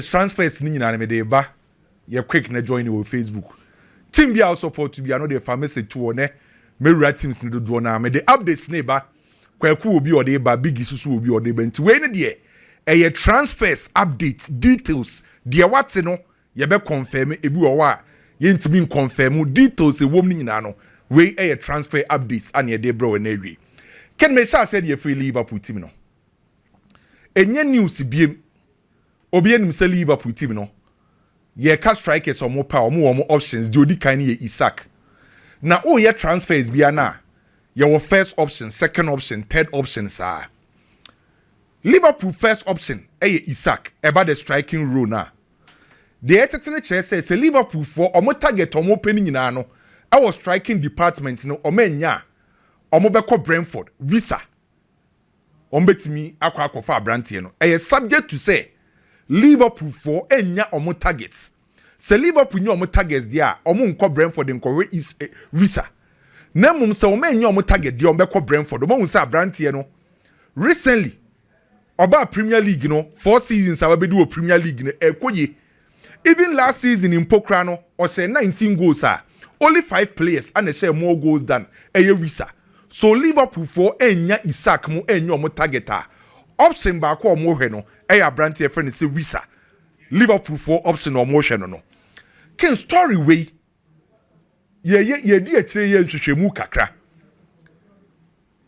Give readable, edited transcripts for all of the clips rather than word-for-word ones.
transfers ni nyina me dey ba ye quick na join you on Facebook team bi our support to be another pharmacy to one me teams ni do na me dey updates ne ba kwaku obi ode ba big susu obi ode ba nti we ne de e transfers updates details de what no ye be confirm ebi wo wa ye ntimi confirm details e wom ni nyina no we e transfer updates and ye dey bro na wi ken me sha said ye free Liverpool team no enye news biem obi enim se Liverpool team no ye ka strikers omo pa omo options di odi kan ye Isaac na o ye transfers bia na ye wo first option second option third option sa Liverpool first option e Isaac about the striking role na the etetene chere say Liverpool for omo target omo peni nyina no I was striking department no omo nya omo be ko Brentford visa ombetimi akwa brandie no e subject to say Liverpool for enya omo targets se Liverpool nya omo targets dia omo nko Brentford nko is visa na mum se omo enya omo target dia omo be ko Brentford omo hu se brandie no recently oba Premier League no 4 seasons ababedu o Premier League no ekoye even last season in Pokra no o say 19 goals only 5 players and share more goals than eye visa so Liverpool for enya Isaac mo enya omo target option ba ko omo hwe no eye brand friend say visa Liverpool for option omo hwe no ken story way ye di akire ye nhwehwemu kakra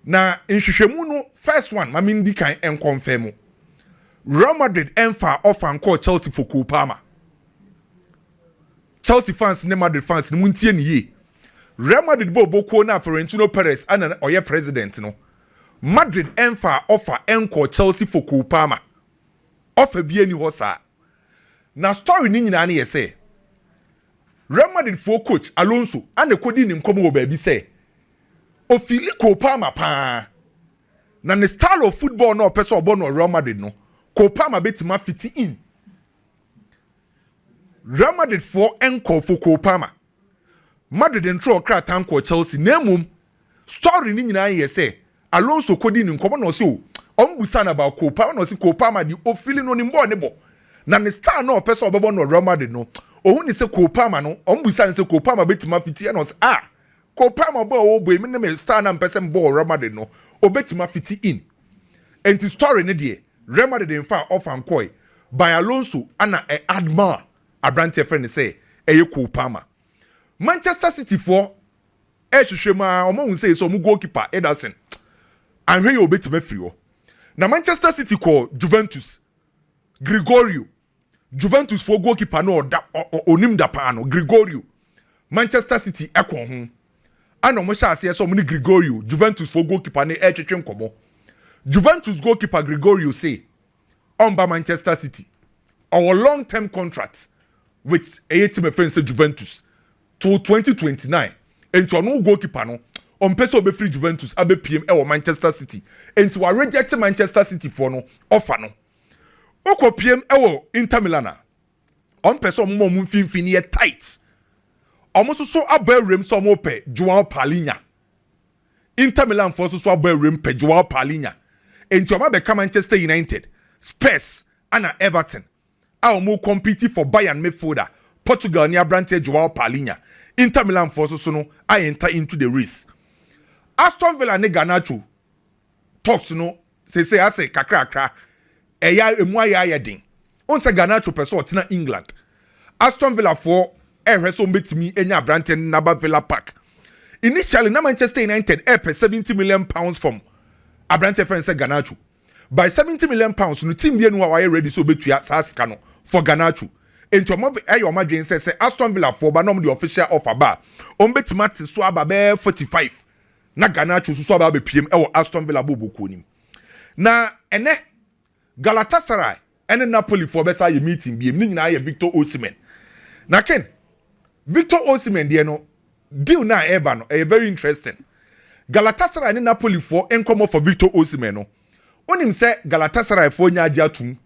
na nhwehwemu no first one ma min di kan en confirm Real Madrid enfa offer nko Chelsea for Cole Palmer. Chelsea fans ne Madrid fans ne muntie ne ye Real Madrid boko na Florentino Perez ana oye president no Madrid enfa offer enko Chelsea for Cole Palmer offer bi ani ho sa na story ni nyina na ye say Real Madrid for coach Alonso and kodi ni nkomo wo ba bi say o fili Cole Palmer pa na the style of football no person obo no Real Madrid no Cole Palmer betima fit in Real Madrid for enko for Cole Palmer Madrid ntro kra tanko Chelsea nemum story ni nyina ye say Alonso kodi ni nkomo no so ombusa na ba Cole Palmer no si Cole Palmer di o fili no ni mbo ne bo na the style no person obo no Real Madrid no ohun ni say Cole Palmer no ombusa ni say Cole Palmer betima fit in no Cole Palmer bo o boy me star na person bo Real Madrid no obetima fit in enti story ne de Real Madrid in fa off and koi by Alonso ana adma abrante friend say Cole Palmer Manchester City for hwehwema omo hu say so mu goalkeeper Ederson anhwe ye obetima free o na Manchester City call Juventus Gregorio Juventus for goalkeeper no onim da pa no Gregorio Manchester City ekon ho ana mo sha ase so mo ni Gregorio Juventus for goalkeeper ne etwetwe nkomo Juventus goalkeeper Gregorio say on by Manchester City our long-term contract with a team friend say Juventus to 2029 and to no goalkeeper no on person be free Juventus abe PM e Manchester City and to reject Manchester City for no offer no oko PM e Inter Milan on person mo mfimfini e tight almost so aberem so mo pe Joao Paulinho Inter Milan for so aberem pe Joao Paulinho and to be Manchester United Spurs and Everton our more compete for Bayern midfielder Portugal near Brante Joao Paulinho Inter Milan for so no I enter into the race Aston Villa ne Garnacho talks no say I say kakra eya emu aya den on say Garnacho person tina England Aston Villa for so betimi enya Brante Naba Villa Park initially na Manchester United pay 70 million pounds from Abrante friend say Garnacho by 70 million pounds no team bi no wa ready so betua saska no for Garnacho ento mo ayo madwen say Aston Villa for ba no the official offer ba on betima te so aba be 45 na Garnacho so aba be pm Aston Villa boboku nim na ene Galatasaray ene Napoli for be say meeting bi ni nyina ye Victor Osimhen na ken Victor Osimhen de no deal na eba no very interesting Galatasaray and Napoli for enkomo for Victor Osimhen no onim say Galatasaray for nya agi atum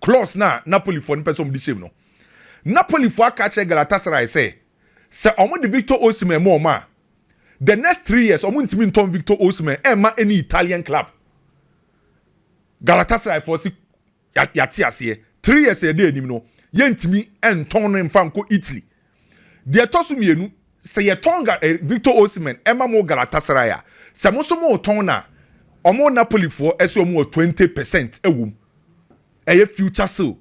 clause na Napoli for no person di shame no Napoli for aka che Galatasaray say omo de Victor Osimhen mo ma the next 3 years omo ntimi nton Victor Osimhen ma any Italian club Galatasaray for si yati ase 3 years e dey anim no yentimi enton no mfa nko Italy de toso mienu se ye tonga Victor Osimhen ema mo Galatasaray a se mo so mo ton na omo Napoli fo ese omo 20% ewum eye future sale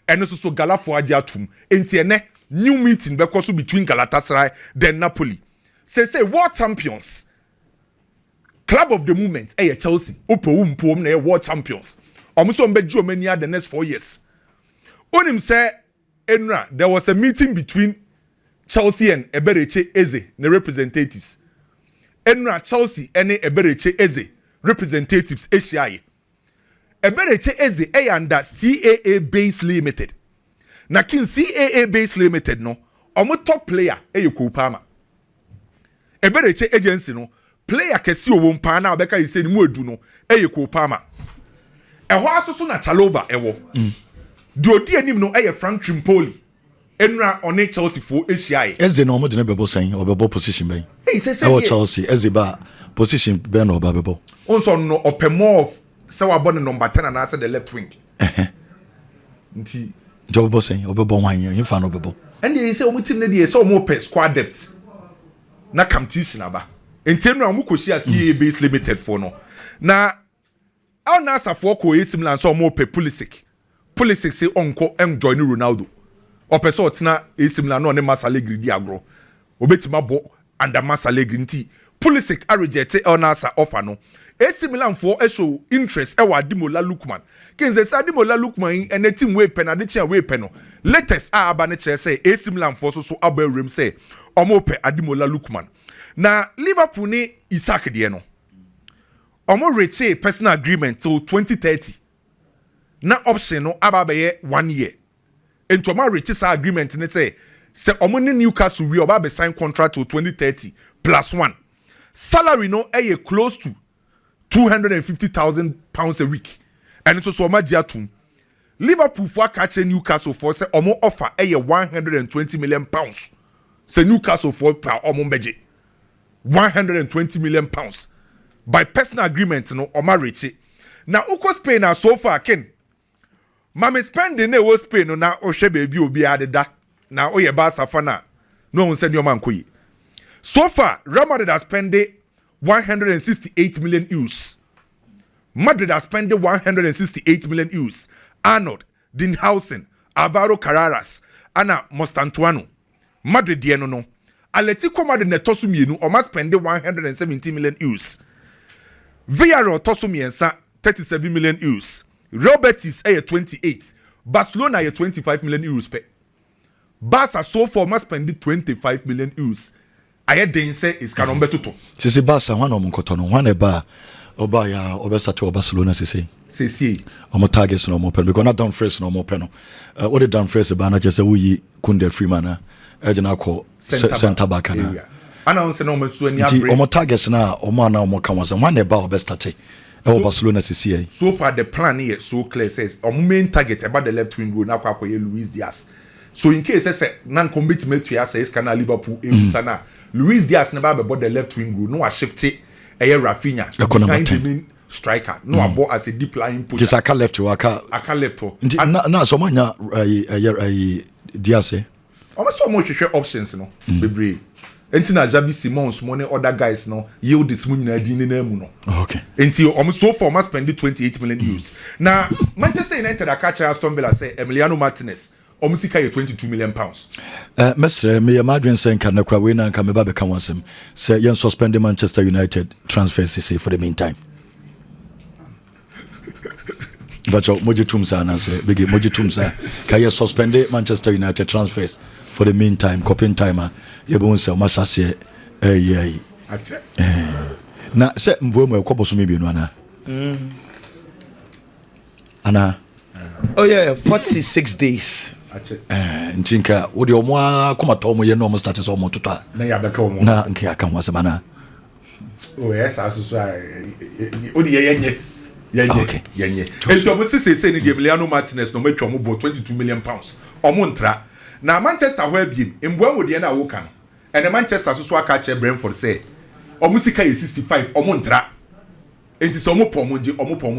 eno so Galafo age atum enti ene new meeting be so between Galatasaray then Napoli say world champions club of the moment Chelsea opo umpom na world champions omo so mbe Germany the next 4 years onim say enra there was a meeting between Chelsea and Eberechi Eze the representatives enra Chelsea ene Eberechi Eze representatives Asia Eberechi Eze under CAA Base Limited na kin CAA Base Limited no omo top player Kopama Eberechi agency no player kesi owo mpa na obeka yise ni mu edu no Kopama eho asoso na Chaloba ewo di odi anim no Frank Trimpoli enra one Chelsea fo Asia Eze no omo de ne bebo sen obebo position ben say Chelsea Eze ba position ben no obebo onso no opemo of say wa born number 10 and answer the left wing nti jobo sen obebo wan yen fa no obebo and they say omo team na dey say omo pe squad depth na competition aba enti enra omo koshi CAA Base Limited for no naเอาna asafo ko AC Milan so omo pe Pulisic say onko join Ronaldo opese otena AC Milan no ne Masalegri di agro obetima bo under Masalegri nti Pulisic a reject el nasa offer no AC Milan for show interest e wa Ademola Lookman kinze say Ademola Lookman en team we pen ade chia we pen no latest aba ne che say AC Milan for so aba rem say omo pe Ademola Lookman na Liverpool ni Isaac de no omo reach personal agreement till 2030 na option no aba be 1 year into ma reach sa agreement ne say omo ni Newcastle we oba be sign contract till 2030 +1 salary no close to £250,000 a week and it was so much atum Liverpool for catch Newcastle for say omo offer £120 million say Newcastle for per omo budget £120 million by personal agreement no oma reach na uko Spain na so far ken mama spending na wo Spain no na ohwe baby obi adeda na oye ba safana no hun send your man koyi so far Real Madrid has spent 168 million euros. Madrid has spent 168 million euros. Arnold, Dinhausen, Alvaro Carreras, Ana Mostantuano. Madrid dieno no. Atletico Madrid ne tosu mienu o must spend 170 million euros. Villarreal tosu miensa 37 million euros. Real Betis 28. Barcelona 25 million euros pe. Barca so far must spend 25 million euros. Aye den say is canon betuto. Sisi Barca one omo nkoto no one ba oba ya obesta to Barcelona sisi. Sisi. Omo targets no mo pen because not down fresh no mo pen no. What the down fresh ba na just say we Kunde Freeman na call center back na. Ana on say no mo so anya break. Omo targets na omo na omo kan was one ba obesta te. Barcelona sisi. So far the plan here so clear says omo main target about the left wing goal na kwa Luis Diaz. So in case say nan commitment to say is kana Liverpool sana Luis Diaz never be the left wing goal no a shift it Rafinha behind striker no abo as a deep lying pusher just aka left na so manya Diaz almost so much options no bebre enti na Javi Simons money other guys no yield this money na di na mu no okay enti almost so far must spend 28 million euros na Manchester United aka Aston Villa say Emiliano Martinez Omusika ye £22 million. Mestre, me imagine saying can na we na can me ba be kan wansem. Say yen suspend Manchester United transfer say for the meantime. But moji tumsa na say big moji tumsa can you suspend Manchester United transfers for the meantime coping timer ye be say ma sase na say mbo mo ekoboso me bienu ana. Ana oh yeah 46 days nchinka wo de omo akoma to omo ye no omo start so omo toto na ya beka omo na nke aka ho asema na oh yes asusu o de yenye enti omo sese ni Emiliano Martinez no matwa omo bo £22 million omo ntra na Manchester ho abiem mboa wo de na wo kan and Manchester so aka che Brentford say omo sika ye 65 omo ntra enti so omo po omo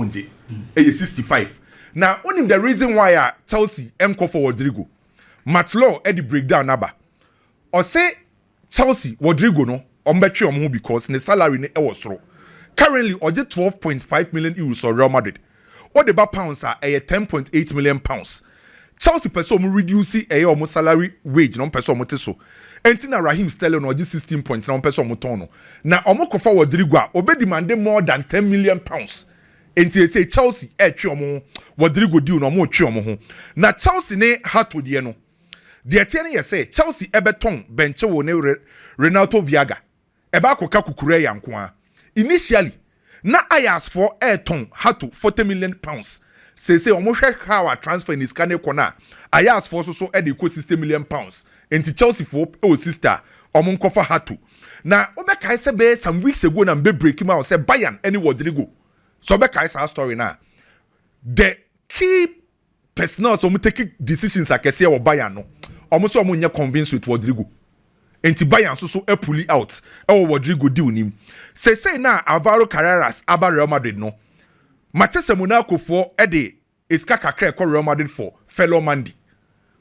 nje 65. Now, only the reason why Chelsea enko for Rodrigo Matlaw Eddie breakdown naba. Or say Chelsea Rodrigo no ombetri omo because the salary ne was through. Currently, or 12.5 million euros for Real Madrid. Or the pounds are 10.8 million pounds. Chelsea person reduce almost salary wage no person moteso. Entina Raheem Sterling no 16 points na person motono. Na omo kofa Rodrigo obe demanding more than 10 million pounds. Enti say Chelsea twi omo Rodrigo deal no omo twi omo ho. Na Chelsea ne hato de no. De etiene ye say Chelsea ebeton benche wo ne Renato Viaga. Eba akoka kukure yanko a. Initially, na Ajax for Ayrton had to 40 million pounds. Say almost how a transfer in his cane corner. Ajax for so at the 60 million pounds. And to Chelsea for sister Omon Kofa had to. Now, Obeka said some weeks ago and be breaking out say Bayern any Rodrigo. So Obeka is our story now. The key personnel so taking decisions I can say or Bayern no. Almost almost convinced with Rodrigo. Enti Bayern so pulley out. Rodrigo deal nim. Say na Alvaro Carreras aba Real Madrid no. Matese Monaco for Ede iska kakra ko Real Madrid for fellow Mandy.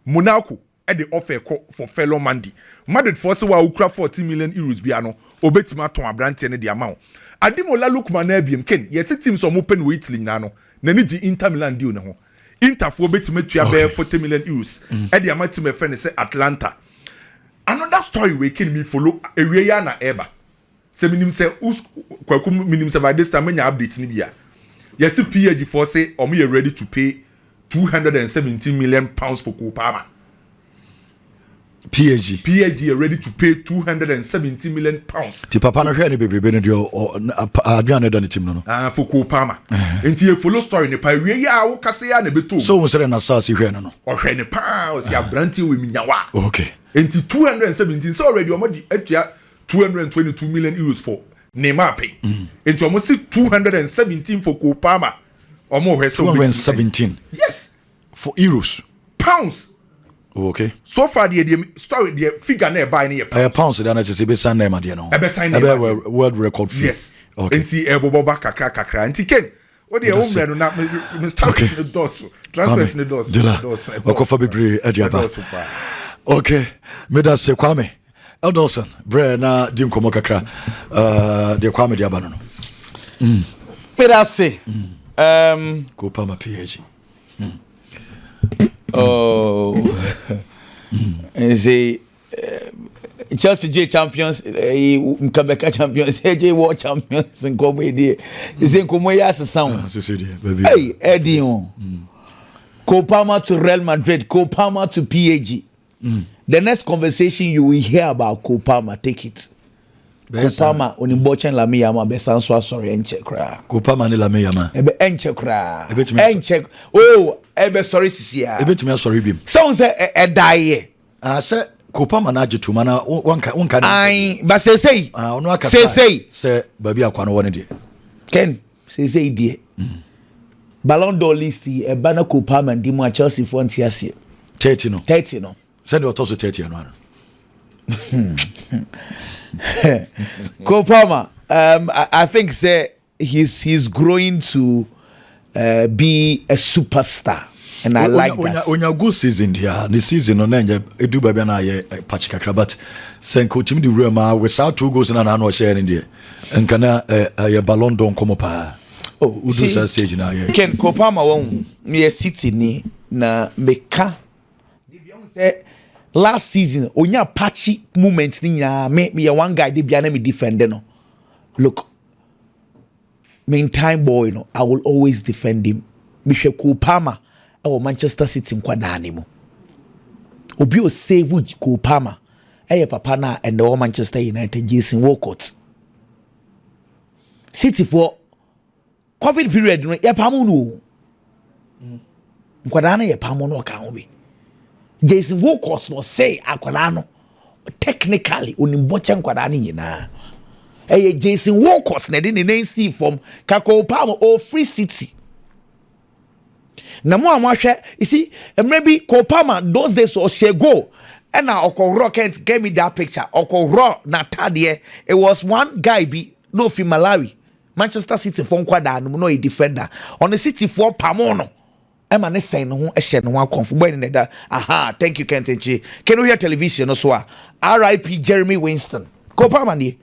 Monaco Ede offer for fellow Mandy. Madrid for se wa ukra 40 million euros bia no. Obetima ton abrante ne de amount. Adimola Lookman na biem ken. Yes team so open with Italy na no. Na ni di Inter Milan deal ne ho. Inter for obetima tua be 40 million euros. Ede amount me friend say Atlanta. Another story we can me follow area na eba. Se minim se kwaku minim se by this time nya update ni bia. Yes PSG for say omo you ready to pay 217 million pounds for Kopama. PSG are ready to pay 270 million pounds. Ti papa no hwe ne bebrebe ne dio aduane da ne tim no. For Kopama. Enti e follow story ne pa wie ya wo kase ya na beto. So wo sere na sase hwe no no. O hwe ne pa o si abranti we minyawa. Okay. Enti 217 so already omo di atua 222 million euros for Neymar pay. Enti omo si 217 for Kopama. Omo hwe so 217. Yes. For euros. Pounds. Okay. So far the story the figure na buy na pounds that na say be sign name there no. E be sign name. World record fee. Yes. Okay. Enti eboboba kakra. Enti ken. What the home no na me start in the doors. Transfers in the doors. Okofa bebre adiaba. Okay. Me da se Kwame. Eldolson, bre na dim komo kakra. De Kwame diaba no. Me da se. Kopama PSG. Oh, and say Chelsea J champions, Quebec champions, J World champions, and comedy. Is in Comoyas sound. Hey, Eddie, Kopama to Real Madrid, Kopama to PSG. The next conversation you will hear about Kopama, take it. Kopama oni bochen la miyama be sanso sorry enche kra. Kopama ni la miyama. Ebe enche kra. Enche. Oh, ebe sorry sisia. Ebe timi sorry bim. Sound say die. Say Kopama na ajetuma na wonka. Ai, but say. Ono aka. Say baby akwa no woni de. Ken, say die. Ballon d'Or list e bana Kopama ndi mu a Chelsea for ntiase. 30 no. 30 no. Send you to 30 no. Kopama, I think say he's growing to be a superstar, and I like that. Onya good season here. The season on enye edu baba na ye patch kakra, but sen coach him the room without 2 goals na no share in there. And kana ye Ballon d'Or komo pa. Oh, udu sa stage na ye. Ken Kopama won me city ni na meka. Say last season onya patchy moment ni nya me one guy dey bia na me defend no. Look, meantime boy no, I will always defend him. Me hwe Kopama e Manchester City nkwada ne mu. Obi o save Kopama e papa na and the Manchester United Jason Walcott. City for COVID period no ye pamu no. Nkwada na ye pamu no ka ho bi. Jason Walcott no say akwada no technically onimboche nkwada ni nyina. Jason Walcott na dey na see from Kopama or Free City. Na mo amahwe, you see, maybe Kopama those days or she go and na Okoro can't give me that picture. Okoro na tade it was one guy be no fi Malawi. Manchester City for nkwada no a defender. On the City for Pamono. Emma ne say no a shed no one comfortable in that. Aha, thank you, Kentenchi. Can you hear television also? R.I.P. Jeremy Winston. Kopa mani.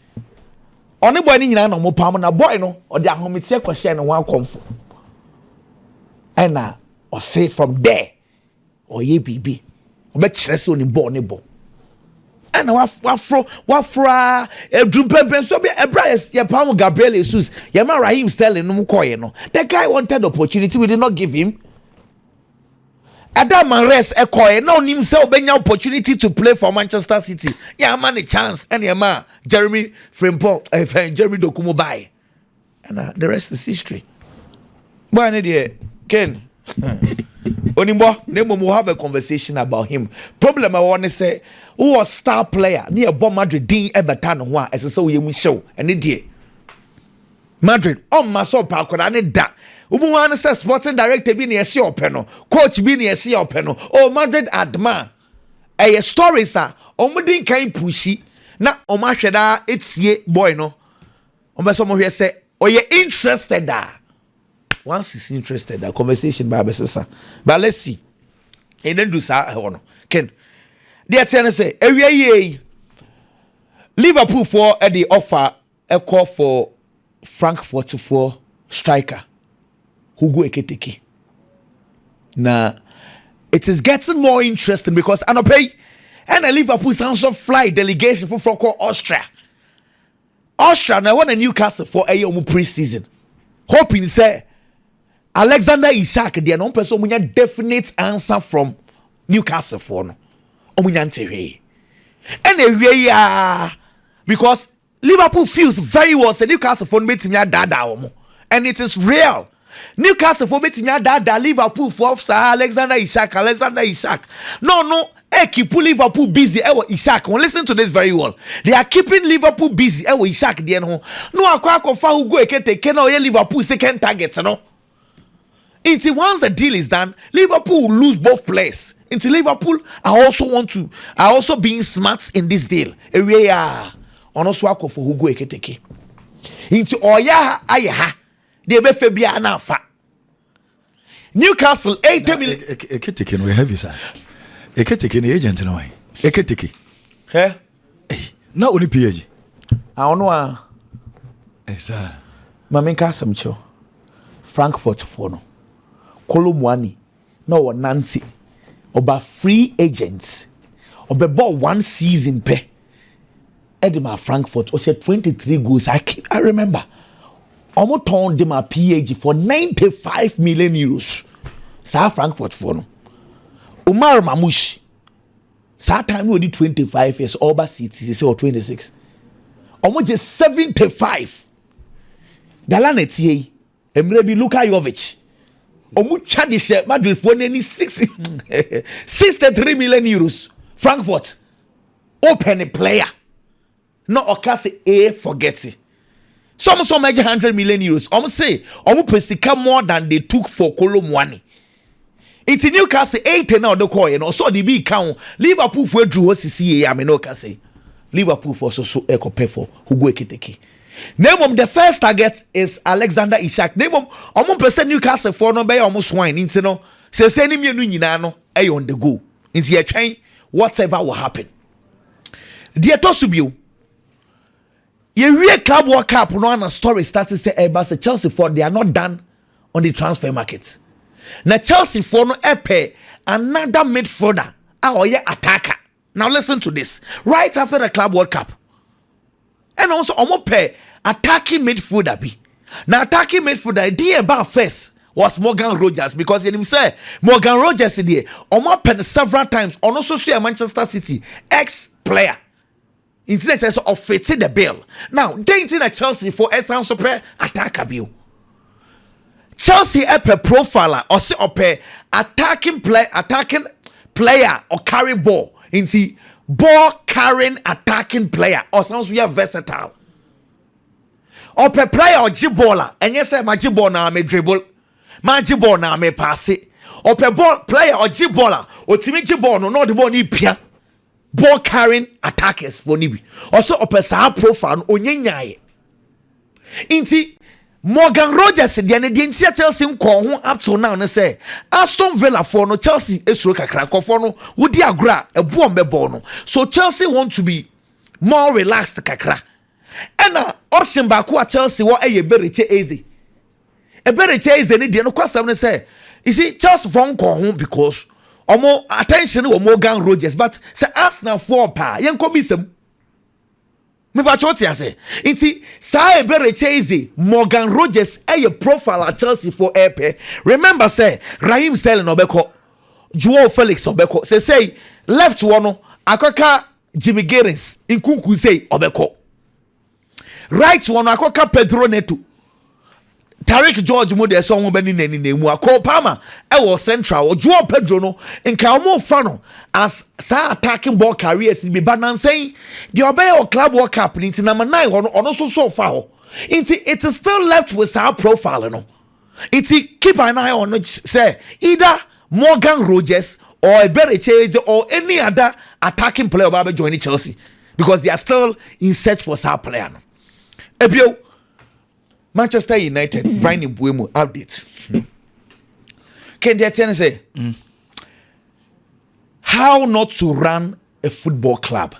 Only boy in no more palm na boy no or the homitia question no one comfort. And or say from there or ye BB. Bet stress on him born nebo. And wafro drumpempen so be Ebrias ya palm Gabriel Jesus. Ya man Raheem Sterling no koye no. The guy wanted opportunity, we did not give him. Adam man rest ekoye no nim say obenya opportunity to play for Manchester City. Ya man a chance and ya man Jeremy Frimpong Jeremy Dokumo buy. And the rest is history. Boy ne dey Ken. Onimbo, name will have a conversation about him. Problem I want to say, who was star player near Bon Madrid Dean Everton one as a so you show and it Madrid on my soul park and it that. Ubu want to say sporting director be near see panel, coach be near see panel. Oh Madrid adma. A story sir. Omudin kind pushy. Na omasheda it's ye boy no. Someone here say, oh you interested da. Once he's interested, the conversation by Bessessa. But let's see. And then do so. Ken, dear Tenor say, Liverpool for the offer a call for Frankfurt for striker Hugo Ekitike. Now, it is getting more interesting because I don't pay and a Liverpool sounds of fly delegation for Franco Austria. Austria now won a Newcastle for a pre-season. Hoping say Alexander Isak, the non person munya definite answer from Newcastle for no. Omunyante and because Liverpool feels very well. Say Newcastle for meeting ya dada and it is real. Newcastle for meeting ya dada Liverpool for Alexander Isak. No. Keep Liverpool busy. Ishak. Listen to this very well. They are keeping Liverpool busy. Ishak. No, I confirm who go take Liverpool second targets. No. Until once the deal is done, Liverpool will lose both players. Until Liverpool, are also being smart in this deal. Area on also for Hugo Ekitike. Into ayaha, they be febia anafa. Newcastle 80 million. Ekitike we have you sir. Ekitike ni agent no way. Ekitike. He? Na only PSG. I don't know. Sir. Mamen kasam cho. Frankfurt for no. Kolomwani no Nancy oba free agents oba ball 1 season pe Edema Frankfurt was 23 goals. I remember almost turned them a PSG for 95 million euros. Sa Frankfurt for no Umar Mamouche sa time we did 25 years over City say or 26 almost just 75 Dalanetie Emrebi Luka Jovic Omu Chadisha Madrid for nearly 63 million euros. Frankfurt open a player. No okase a forget it. Some major 100 million euros. Say omu pesika more than they took for Kolomwani. It's in Newcastle 8 now the coin. No so the big count. Liverpool for drew CCA. I mean no can say. Liverpool for so echo pay for Hugo Ekitike. Name of the first target is Alexander Isak. Name of almost percent Newcastle for no be almost wine. Into no say send him no on the go. Into your train, whatever will happen. Dear Tosubio, you real club World Cup no a story started say Airbus Chelsea for they are not done on the market. Now Chelsea for no pay another midfielder or attacker. Now listen to this. Right after the Club World Cup. And also omo pay attacking midfielder be. Now attacking midfielder the about first was Morgan Rogers because in him say Morgan Rogers there omo pen several times on also see a Manchester City ex player. Instead of fitting the bill. Now they in a Chelsea for essence super attacker bill. Chelsea a profiler or see up attacking player or carry ball into ball carrying attacking player or sounds we are versatile. Or per player or jibola and yes my jibol na me dribble my jibol na me pass it or per ball player or jibola or timi jibol no the ball ni pia ball carrying attackers for nibi also or per sa profile onyenyaye inti Morgan Rogers the ntia Chelsea nko ho up to now ne say Aston Villa for no Chelsea esuro kakra nkofo no wodi agora ebo mbebo no so Chelsea want to be more relaxed kakra ena option back wa Chelsea wo eye Bereche Eze Bereche Eze ne de no kwasam ne say you see Chelsea for nko ho because omo attention wo Morgan Rogers but say Arsenal for pa yenko bisem me ba choti ase inti sa Bereche Eze Morgan Rogers a profile at Chelsea for airpay remember say Raheem Sterling obeko Joao Felix obeko say left one no akoka Jimmy Garens inkunku say obeko right one akoka Pedro Neto Tariq George mo de so won bani nani nemu akọ Palmer e wo central o Joao Pedro no nka omo fa no as sa attacking ball carriers be balancing the obey or club world cup ni number 9 ono so fa ho it is still left with our profile no it keep an eye on it say either Morgan Rogers or Bereche or any other attacking player about joining Chelsea because they are still in search for star player no ebio Manchester United Brian Mbuemo update. Can they tell say how not to run a football club?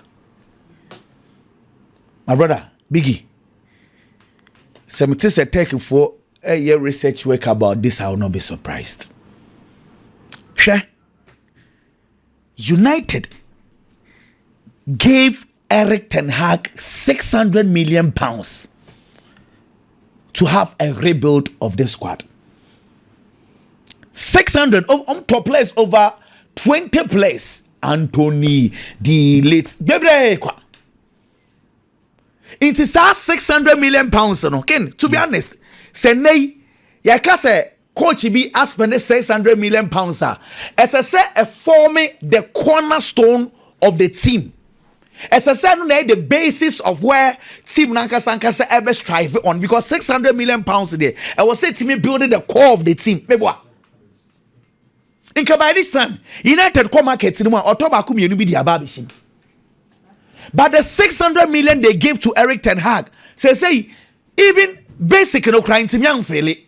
My brother, Biggie. Something said taking for a year research work about this, I will not be surprised. Sure. United gave Eric Ten Hag £600 million to have a rebuild of the squad. 600 on top players over 20 players. Anthony, the late Bebre. It is £600 million. Okay, to be honest, say nay, ya say coach be spend £600 million. As I say, forming the cornerstone of the team. As I said, the basis of where Team Nankasa ever strive on because £600 million a day. I was saying to me building the core of the team. In by this time, United come market in October come you be the ababishing. But the 600 million they gave to Eric Ten Hag, say even basic no crying to young Philly.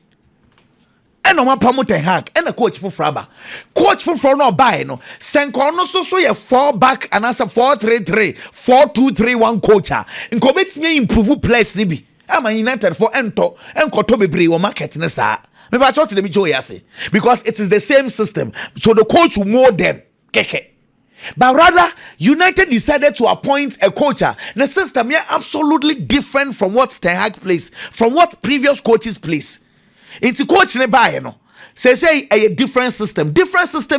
And no man promote Ten Hag and a coach for Fraba. Coach for no buy no. Senko no so ye 4 back and answer 4-3-3, 4-2-3-1 coacher. And commit me improve place nibi. I'm United for ento and kotobe bre o market nessa. Me ba church dem joy ase because it is the same system. So the coach will mold them. Keke. But rather, United decided to appoint a coacher. The system here absolutely different from what Ten Hag plays, from what previous coaches plays. Into coach ne buy no say a different system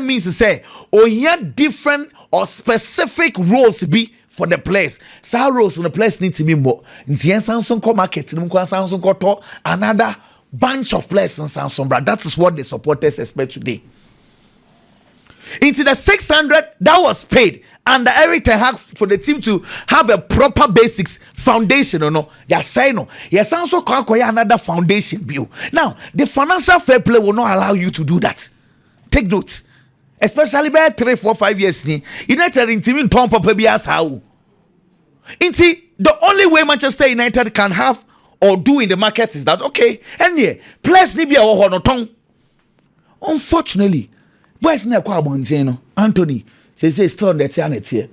means to say here different or specific roles be for the players so roles in the place need to be more into Samsung co market Samsung co to another bunch of players in Samsung but that is what the supporters expect today. Into the 600 that was paid and the Eric Ten Hag for the team to have a proper basics foundation or no yes also can acquire another foundation view. Now the financial fair play will not allow you to do that. Take note, especially by 3, 4, 5 years United in team Tom Papa Bias how into the only way Manchester United can have or do in the market is that okay and yeah players need be a tongue. Unfortunately boys na kwa abonten Anthony say still on the tianet here.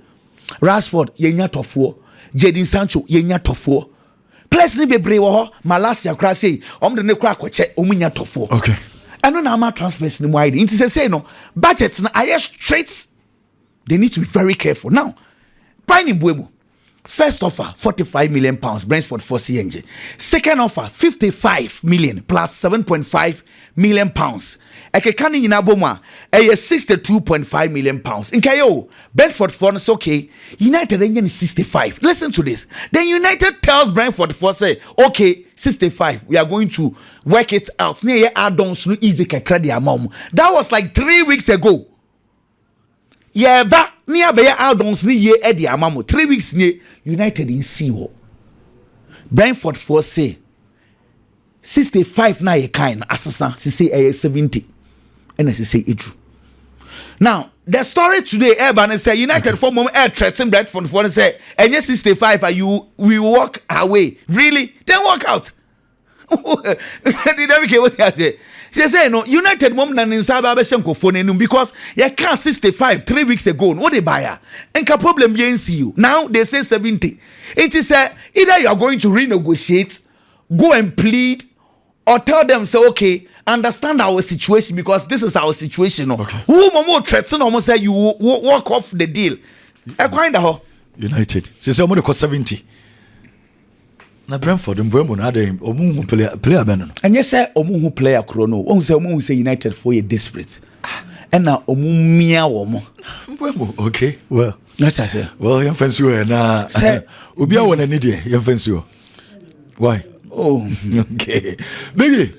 Rashford yenya tofo, Jadon Sancho yenya tofo. Players ni bebre wo ho Malasia kra say om de ne kra akwache omunya tofo. Okay. Eno na ama transfers ni wide. It say no budgets na aye straight. They need to be very careful. Now, Brian Mbuemo first offer £45 million Brentford for CNG. Second offer 55 million plus 7.5 million pounds. Ekekani inaboma 62.5 million pounds. Inkayo Brentford for us okay. United engine is 65. Listen to this. Then United tells Brentford for say okay 65. We are going to work it out. Near add-ons no easy credit amount. That was like 3 weeks ago. Yeah, but near be add-ons ni ye edi amamo 3 weeks ni United in CEO. Brentford for say 65 na ye kind assassin say 70 and as say it. Now the story today Urban say United for moment air threaten Brentford for say and 65 are you we walk away really then walk out Did I care what I say? She say no. United mom na ninsaba be shenko phone because you can't 65 3 weeks ago. What they buy? And ka problem see you. Now they say 70. It is either you are going to renegotiate, go and plead, or tell them say okay, understand our situation because this is our situation. Okay. Who momo threaten almost say you walk off the deal. United. She say almost 70. Na Brentford mbwemu na ade omu player beno. And yes say omu player krono. Omu say United for a desperate. And na omu mia wo mo. Mbwemu okay. Well, not I say. Well, you fancy we na obi a wona ni de you fancy o. Why? Oh, okay. Biggie.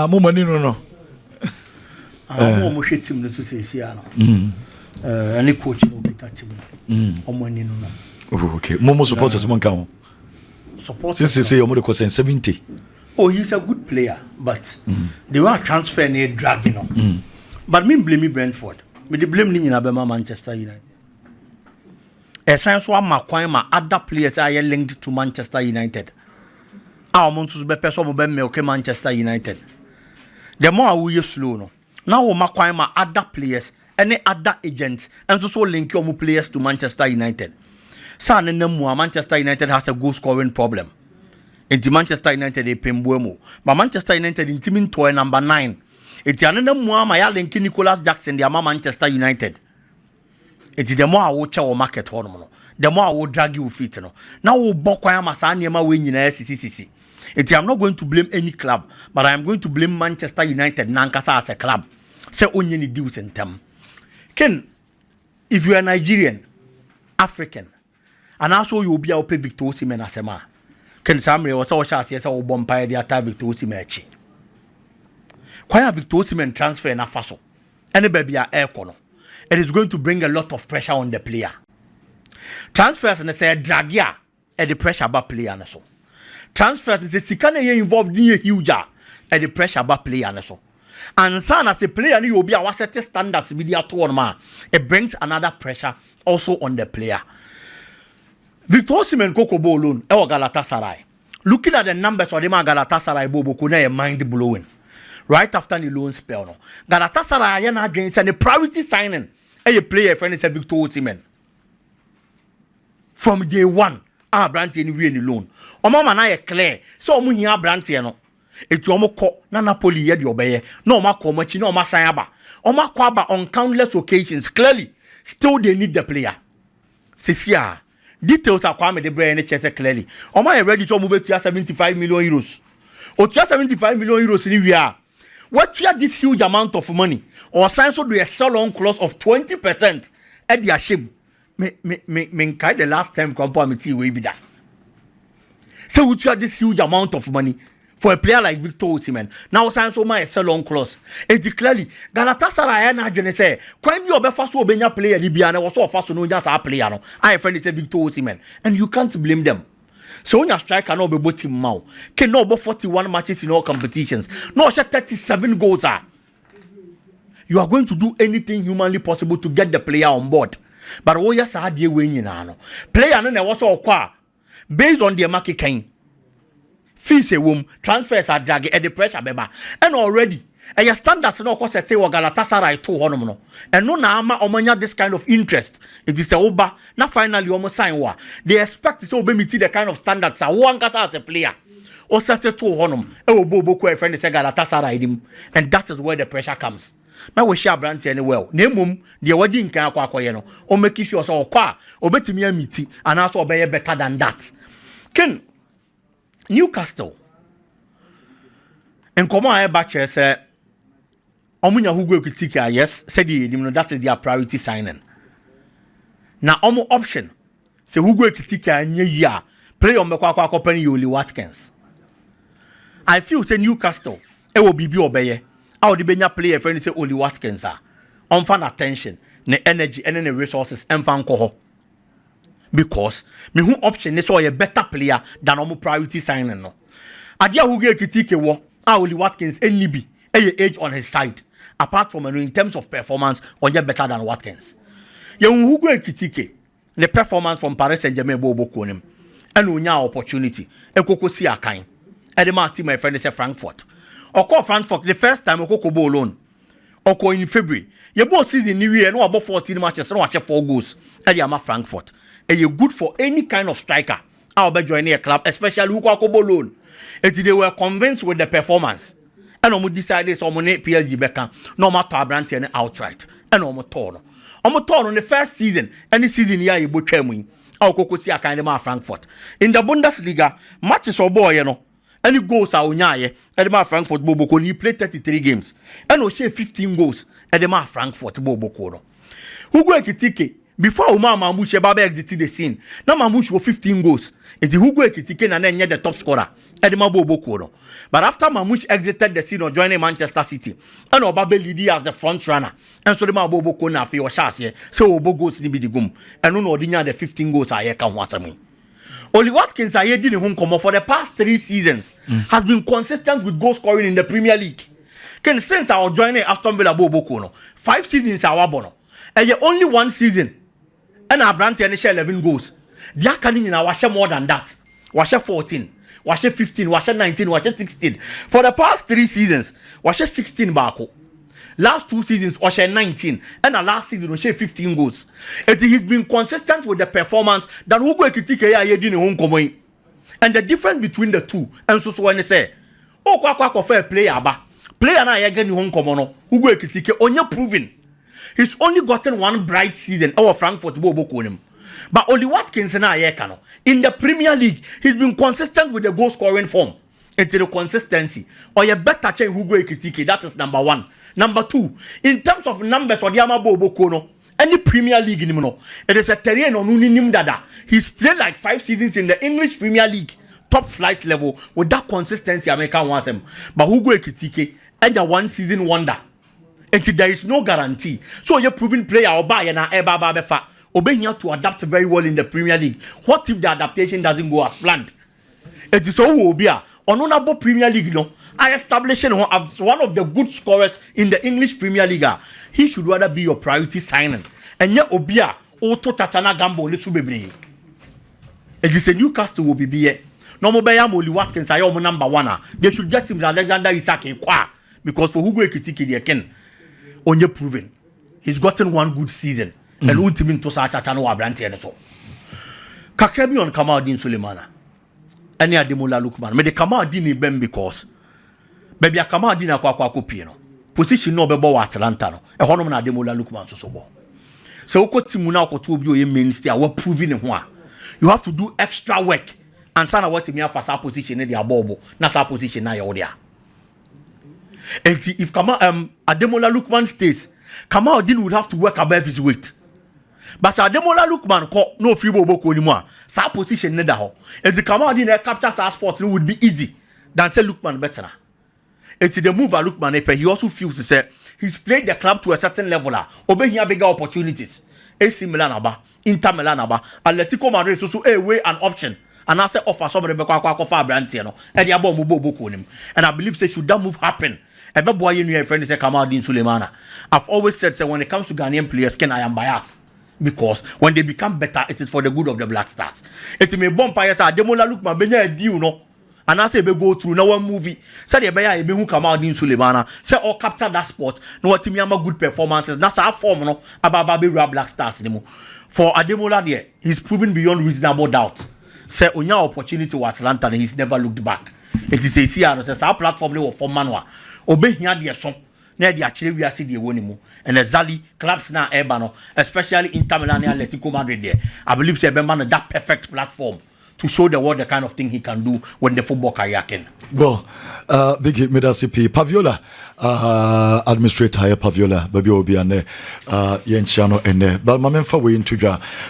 Mo mani no no. Mo mo hwe team no to say sia no. Any coach no better team no. O mani no no. Oh, okay. Mo supporters mo kan. Since say you 70. Oh, he's a good player, but they were transfer near drag, you know. But me blame Brentford. Me the blame ni Bema Manchester United. Essence one ma other players are linked to Manchester United. Our months be person be me Manchester United. The more we slow no. Now ma other players, any other agents, and so link your players to Manchester United. San and Manchester United has a goal scoring problem. Into Manchester United they pay more. But Manchester United in team toy number 9. It's another my link Nicholas Jackson, the Manchester United. It's the more I watch our market hormone. The more I will drag you fit. Now we'll Bokwaya Masaniama win in SCCC. I'm not going to blame any club, but I am going to blame Manchester United Nankasa as a club. Say only deals in them. Ken, if you are Nigerian, African, and also you will be able to pay Victor Osimhen as a man. Ken Samre was all shots yes or bombay the attack Victor Osimhen. Why Victor Osimhen transfer in Afaso? Any baby are air corner. It is going to bring a lot of pressure on the player. Transfers and say drag ya at the pressure about player and so. Transfers is a sikana involved near huge at the pressure about player and so. And son as a player you will be our set standards media to it brings another pressure also on the player. Victor Osimhen Koko loan or Galatasaray. Looking at the numbers of the Galatasaray Bobo Kuna mind blowing. Right after the loan spell no. Galatasaray yana against and the priority signing a player friend is a Victor Osimhen. From day one, Branty and we loan. O mama na clear. So mu hia Branty no. Etu omo ko na Napoli ye de obeye. No ma ko machi no ma san aba. O ma ko aba on countless occasions. Clearly, still they need the player. Sisia. Details are kwame de brain clearly. O ma ready to move to 75 million euros. O 75 million euros ni we are. What you this huge amount of money or sign so do a sell-on clause of 20% at the shame. Me kind the last time comparison will be that. So we have this huge amount of money for a player like Victor Osimhen. Now sign so my sell-on clause. It clearly Galatasaray na gonna say, "When you be first to be player, Libya was so fast no just a player no." I friend is Victor Osimhen, and you can't blame them. So when your striker cannot be both him now, cannot be 41 matches in all competitions. No, 37 goals are. You are going to do anything humanly possible to get the player on board. But what you said you win no. Player no was all qua based on the market kind. Fees a womb, transfers are dragging at the pressure beba. And already and your standards no cost say Galatasaray to honomo. And no na ama omanya this kind of interest. It is a oba na finally almost sign wa. They expect to obey me the kind of standards a one kasa as a player. Or set to honum. E wo bobo ko friend say Galatasaray dim. And that is where the pressure comes. Now we share brand any well. Nemum the wedding kan akwa no. O make sure so okwa obetimi amiti and also obey better than that. Ken Newcastle. And come on back say Omunya Hugo Kitika, yes, said that is their priority signing. Now, Omo option. Say Hugo Kitika and ya play on Makwa company Oli Watkins. I feel say Newcastle, it will be obey. How the Benya player friend say Oli Watkins are on fan attention, the energy and the resources and fan coho. Because me who option is a better player than Omo priority signing. No. Adia Hugo Kitika wo, Oli Watkins any be age on his side. Apart from in terms of performance, on you better than Watkins. You who go Kitike, the performance from Paris Saint-Germain Bobo Konim, and unya opportunity, a cocoa see a kind, Edema team my friend is Frankfurt. Oko Frankfurt the first time Oko Kobo alone. Oko in February. Your boss season new year no about 14 matches, no watch 4 goals. Edema Frankfurt. And you're good for any kind of striker. I'll be joining a club, especially Oko Kobo alone. And they were convinced with the performance. And I'm decided so many PSG Beckham, no matter Branty outright. And I'm torn on the first season, any season here you both came. I'll go see a kind of Frankfurt. In the Bundesliga, matches or boy, any goals are on Edema Frankfurt Bobo, he played 33 games. And no share 15 goals, Edema Frankfurt Bobo Kono. Who go Ekitike? Before Umar Mamouche Baba exited the scene, now Mamouche was 15 goals. It's the Hugo Ekitike and then the top scorer, Edema Bobo Kono. But after Mamouche exited the scene or joining Manchester City, and Obabe Lidi as the front runner, and so the Bobo Kona for your chance here, so Obo goes in the boom, and no ordinary the 15 goals I can watch me. Oli Watkins I did in home come for the past 3 seasons has been consistent with goal scoring in the Premier League. Can since I was joining Aston Villa Bobo Kono, 5 seasons our bono, and yet only 1 season, and our branch and share 11 goals. They are coming in our share more than that. Was 14. Was 15, was 19, was 16. For the past 3 seasons, was 16 Bako. Last 2 seasons, was 19. And the last season, was 15 goals. He's been consistent with the performance than Hugo Ekitike did in home coming. And the difference between the two, and so when they say, oh, kwa fair player, player na again in home common, Hugo Ekitike, only proven. He's only gotten 1 bright season, our Frankfurt Bobo Konim. But Oli Watkins in the Premier League, he's been consistent with the goal scoring form. Into the consistency. Or you better check Hugo Ekitike, that is number 1. Number 2, in terms of numbers, or Diama Bobo Kono, any Premier League, it is a terrain on Uninim Dada. He's played like 5 seasons in the English Premier League, top flight level, with that consistency America wants him. But Hugo Ekitike, and a 1 season wonder. And there is no guarantee. So you're proven player or buy and Eba Babefa. Obey here to adapt very well in the Premier League. What if the adaptation doesn't go as planned? It is all Obia. Honorable Premier League, I establish him as one of the good scorers in the English Premier League. He should rather be your priority signing. And yet Obia, Auto Tatana Gambo, little baby. It is a Newcastle will be here. No more by Oli Watkins, I am number 1. They should get him the Alexander Isaac Kwa. Because for Hugo Ekitike, they can only proven. He's gotten 1 good season. And ultimately to such a channel of Branty and so. Kakebi on Kamaldin Sulemana. Any Ademola Lukman. May the Kamaldin ben because baby a Kamaldin Aqua Piano. Position no bebo Atalanta. A Honoman Ademola Lukman so so. So Timuna ko to be a mainstay. We're proving in one. You have to do extra work and sana what me for our position in the abobo. Not our position now you're there. And if Ademola Lukman stays, Kamaldin would have to work above his weight. But Ademola Lukman call no free bobo anymore. Sa position neither ho. If the Kamaldin capture sa sport, it would be easy than say Lukman better. It's the move Lukman he also feels to say he's played the club to a certain level. Obey here bigger opportunities. AC Milan aba, Inter Milan aba, Atletico Madrid so away an option. And I say offer somebody for Branty, and the abo bobo him. And I believe say should that move happen. Ebe boy you know friend say Kamaldin Sulemana. I've always said when it comes to Ghanaian players, I am biased. Because when they become better, it is for the good of the Black Stars. It may bomb players Ademola Lukman benya deal no. And I say be go through no one movie. Say the beya ebe who Kamaldin Sulemana. Say all capture that sport. No what team yama good performances. That's our form no. About Black Stars anymore. For Ademola there, he's proven beyond reasonable doubt. Say onya opportunity to Atlanta and he's never looked back. It is a CR. Say our platform le for manual. Obey here the song. Na they actually we are see the one and exactly clubs now Ebano, especially Inter Milan and Atletico Madrid there. I believe say Bemba that perfect platform to show the world the kind of thing he can do when the football career can. Well, big hit CP Paviola, administrator here Paviola, baby obi ane yenchano ene. But my memfa we into